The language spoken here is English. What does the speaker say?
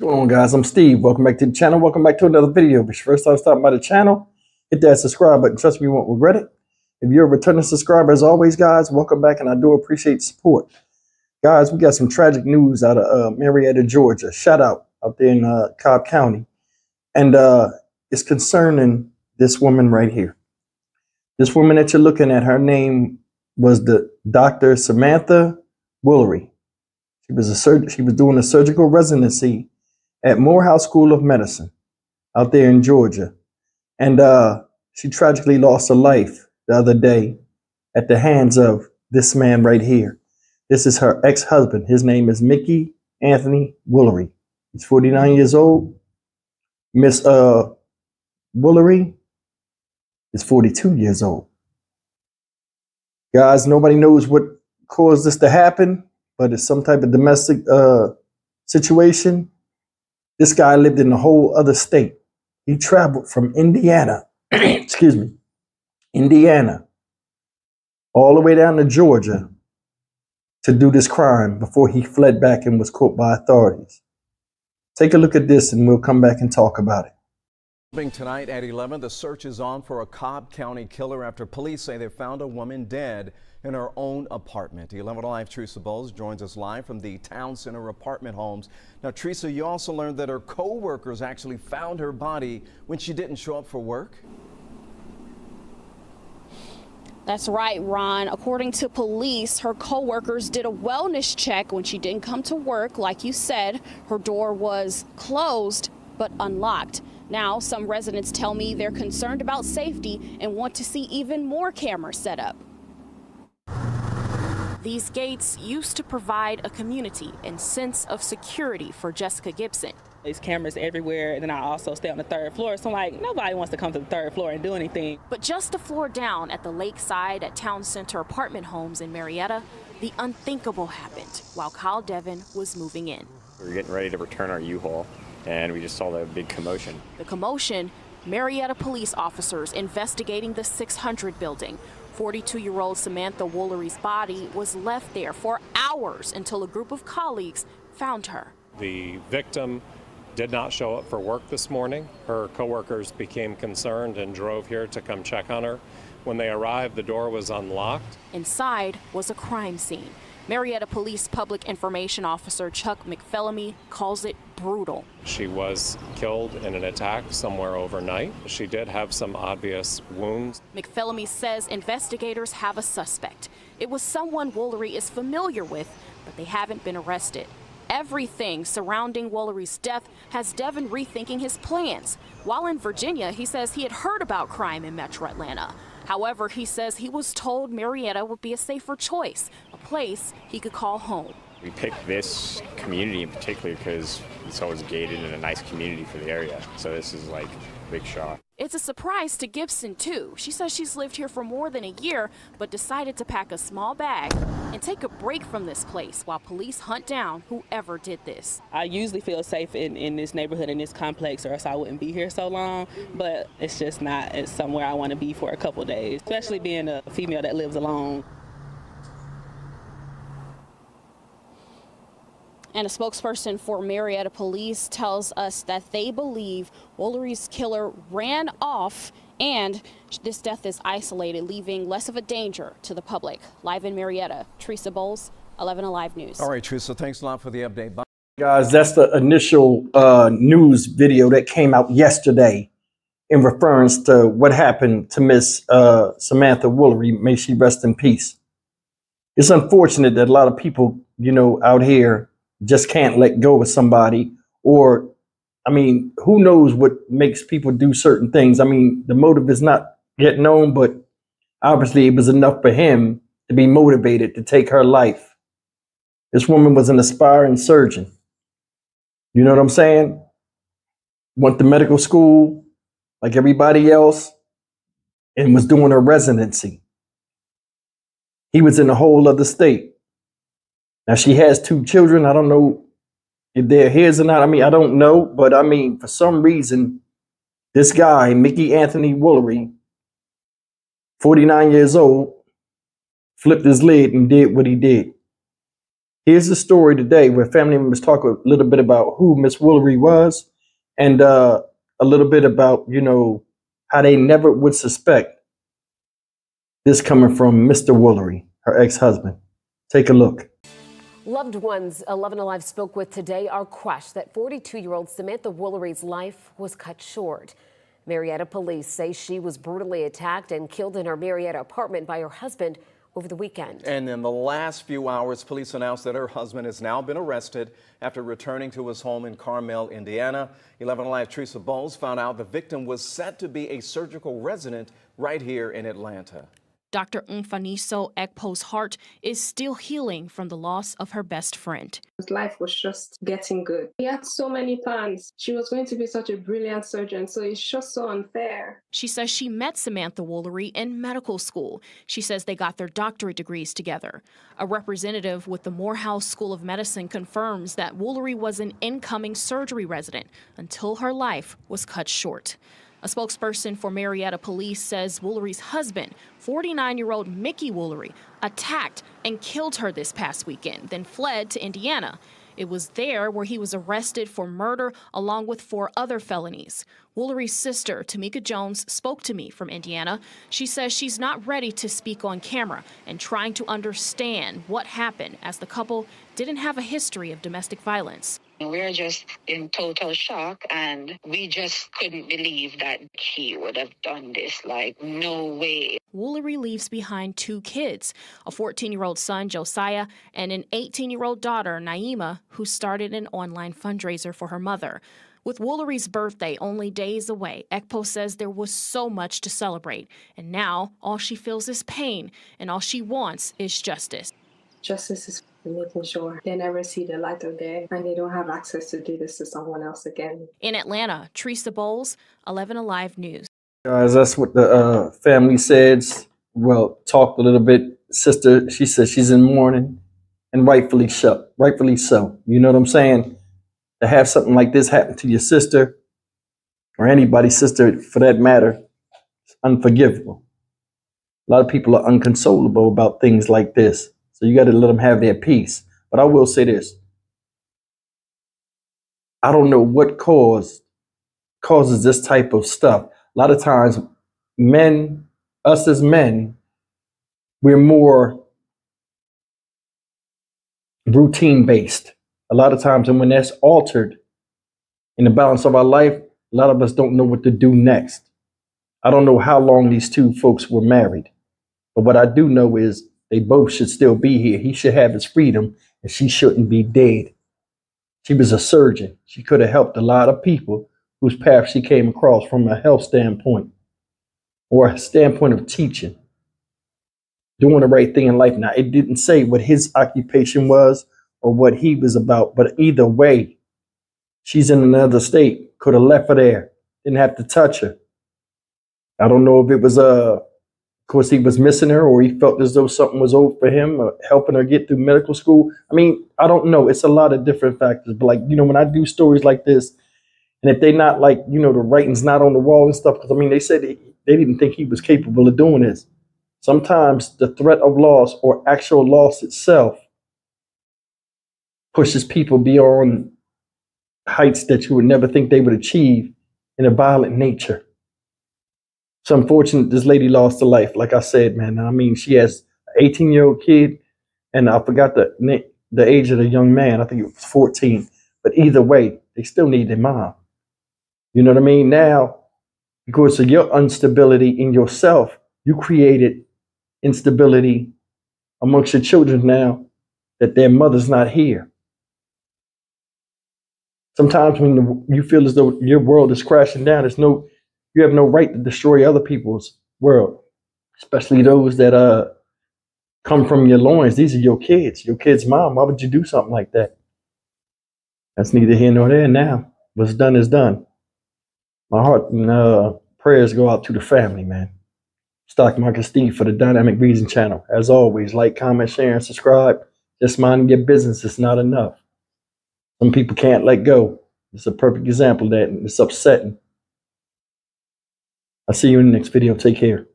What's going on, guys? I'm Steve. Welcome back to the channel. Welcome back to another video. If it's your first time stopping by the channel, hit that subscribe button. Trust me, you won't regret it. If you're a returning subscriber, as always, guys, welcome back, and I do appreciate the support. Guys, we got some tragic news out of Marietta, Georgia. Shout out there in Cobb County. And it's concerning this woman right here. This woman that you're looking at, her name was the Dr. Samanthawoolery. She was doing a surgical residency at Morehouse School of Medicine out there in Georgia. And she tragically lost her life the other day at the hands of this man right here. This is her ex-husband. His name is Mickey Anthony Woolery. He's 49 years old. Miss Woolery is 42 years old. Guys, nobody knows what caused this to happen, but it's some type of domestic situation. This guy lived in a whole other state. He traveled from Indiana, excuse me, Indiana, all the way down to Georgia to do this crime before he fled back and was caught by authorities. Take a look at this and we'll come back and talk about it. Tonight at 11, the search is on for a Cobb County killer after police say they found a woman dead in her own apartment. 11 Alive Teresa Bowles joins us live from the Town Center apartment homes. Now, Teresa, you also learned that her co-workers actually found her body when she didn't show up for work. That's right, Ron. According to police, her co-workers did a wellness check when she didn't come to work. Like you said, her door was closed but unlocked. Now, some residents tell me they're concerned about safety and want to see even more cameras set up. These gates used to provide a community and sense of security for Jessica Gibson. There's cameras everywhere, and then I also stay on the third floor, so like nobody wants to come to the third floor and do anything. But just a floor down at the lakeside at Town Center apartment homes in Marietta, the unthinkable happened while Kyle Devin was moving in. We were getting ready to return our U-Haul, and we just saw the big commotion. The commotion, Marietta police officers investigating the 600 building. 42-year-old Samantha Woolery's body was left there for hours until a group of colleagues found her. The victim did not show up for work this morning. Her coworkers became concerned and drove here to come check on her. When they arrived, the door was unlocked. Inside was a crime scene. Marietta Police Public Information Officer Chuck McPhellamy calls it brutal. She was killed in an attack somewhere overnight. She did have some obvious wounds. McPhellamy says investigators have a suspect. It was someone Woolery is familiar with, but they haven't been arrested. Everything surrounding Woolery's death has Devin rethinking his plans. While in Virginia, he says he had heard about crime in Metro Atlanta. However, he says he was told Marietta would be a safer choice, a place he could call home. We picked this community in particular because it's always gated and a nice community for the area. So this is like a big shock. It's a surprise to Gibson, too. She says she's lived here for more than a year, but decided to pack a small bag and take a break from this place while police hunt down whoever did this. I usually feel safe in this neighborhood, in this complex, or else I wouldn't be here so long, but it's just not. It's somewhere I want to be for a couple days, especially being a female that lives alone. And a spokesperson for Marietta Police tells us that they believe Woolery's killer ran off and this death is isolated, leaving less of a danger to the public. Live in Marietta, Teresa Bowles, 11 Alive News. All right, Teresa, thanks a lot for the update. Bye. Guys, that's the initial news video that came out yesterday in reference to what happened to Miss Samantha Woolery. May she rest in peace. It's unfortunate that a lot of people, out here just can't let go of somebody, or, I mean, who knows what makes people do certain things. I mean, the motive is not yet known, but obviously it was enough for him to be motivated to take her life. This woman was an aspiring surgeon. You know what I'm saying? Went to medical school like everybody else and was doing her residency. He was in a whole other state. Now, she has 2 children. I don't know if they're his or not. I mean, I don't know. But, I mean, for some reason, this guy, Mickey Anthony Woolery, 49 years old, flipped his lid and did what he did. Here's the story today where family members talk a little bit about who Miss Woolery was and a little bit about, you know, how they never would suspect this coming from Mr. Woolery, her ex-husband. Take a look. Loved ones 11 Alive spoke with today are crushed that 42-year-old Samantha Woolery's life was cut short. Marietta police say she was brutally attacked and killed in her Marietta apartment by her husband over the weekend. And in the last few hours, police announced that her husband has now been arrested after returning to his home in Carmel, Indiana. 11 Alive Teresa Bowles found out the victim was set to be a surgical resident right here in Atlanta. Dr. Mfaniso Ekpo's heart is still healing from the loss of her best friend. His life was just getting good. He had so many plans. She was going to be such a brilliant surgeon, so it's just so unfair. She says she met Samantha Woolery in medical school. She says they got their doctorate degrees together. A representative with the Morehouse School of Medicine confirms that Woolery was an incoming surgery resident until her life was cut short. A spokesperson for Marietta Police says Woolery's husband, 49-year-old Mickey Woolery, attacked and killed her this past weekend, then fled to Indiana. It was there where he was arrested for murder along with 4 other felonies. Woolery's sister, Tamika Jones, spoke to me from Indiana. She says she's not ready to speak on camera and trying to understand what happened as the couple didn't have a history of domestic violence. We're just in total shock, and we just couldn't believe that he would have done this. Like, no way. Woolery leaves behind 2 kids, a 14-year-old son, Josiah, and an 18-year-old daughter, Naima, who started an online fundraiser for her mother. With Woolery's birthday only days away, Ekpo says there was so much to celebrate, and now all she feels is pain, and all she wants is justice. Justice is making sure they never see the light of day and they don't have access to do this to someone else again. In Atlanta, Teresa Bowles, 11 Alive News. Guys, that's what the family says. Well, talked a little bit. Sister, she says she's in mourning, and rightfully so. Rightfully so. You know what I'm saying? To have something like this happen to your sister, or anybody's sister for that matter, it's unforgivable. A lot of people are unconsolable about things like this. So you got to let them have their peace. But I will say this. I don't know what causes this type of stuff. A lot of times, us as men, we're more routine based. A lot of times, and when that's altered in the balance of our life, a lot of us don't know what to do next. I don't know how long these 2 folks were married, but what I do know is they both should still be here. He should have his freedom, and she shouldn't be dead. She was a surgeon. She could have helped a lot of people whose path she came across from a health standpoint or a standpoint of teaching, doing the right thing in life. Now, it didn't say what his occupation was or what he was about, but either way, she's in another state. Could have left her there. Didn't have to touch her. I don't know if it was of course, he was missing her, or he felt as though something was over for him, or helping her get through medical school. I mean, I don't know. It's a lot of different factors. But, like, you know, when I do stories like this, and if they not like, you know, the writing's not on the wall and stuff, because, I mean, they said they didn't think he was capable of doing this. Sometimes the threat of loss or actual loss itself pushes people beyond heights that you would never think they would achieve in a violent nature. It's unfortunate this lady lost her life. Like I said, man, I mean, she has an 18-year-old kid, and I forgot the age of the young man. I think it was 14. But either way, they still need their mom. You know what I mean? Now, because of your instability in yourself, you created instability amongst your children now that their mother's not here. Sometimes when you feel as though your world is crashing down, you have no right to destroy other people's world, especially those that come from your loins. These are your kids' mom. Why would you do something like that? That's neither here nor there now. What's done is done. My heart and prayers go out to the family, man. Stock Market Steve for the Dynamic Reason channel. As always, like, comment, share, and subscribe. Just minding your business is not enough. Some people can't let go. It's a perfect example of that, and it's upsetting. I'll see you in the next video. Take care.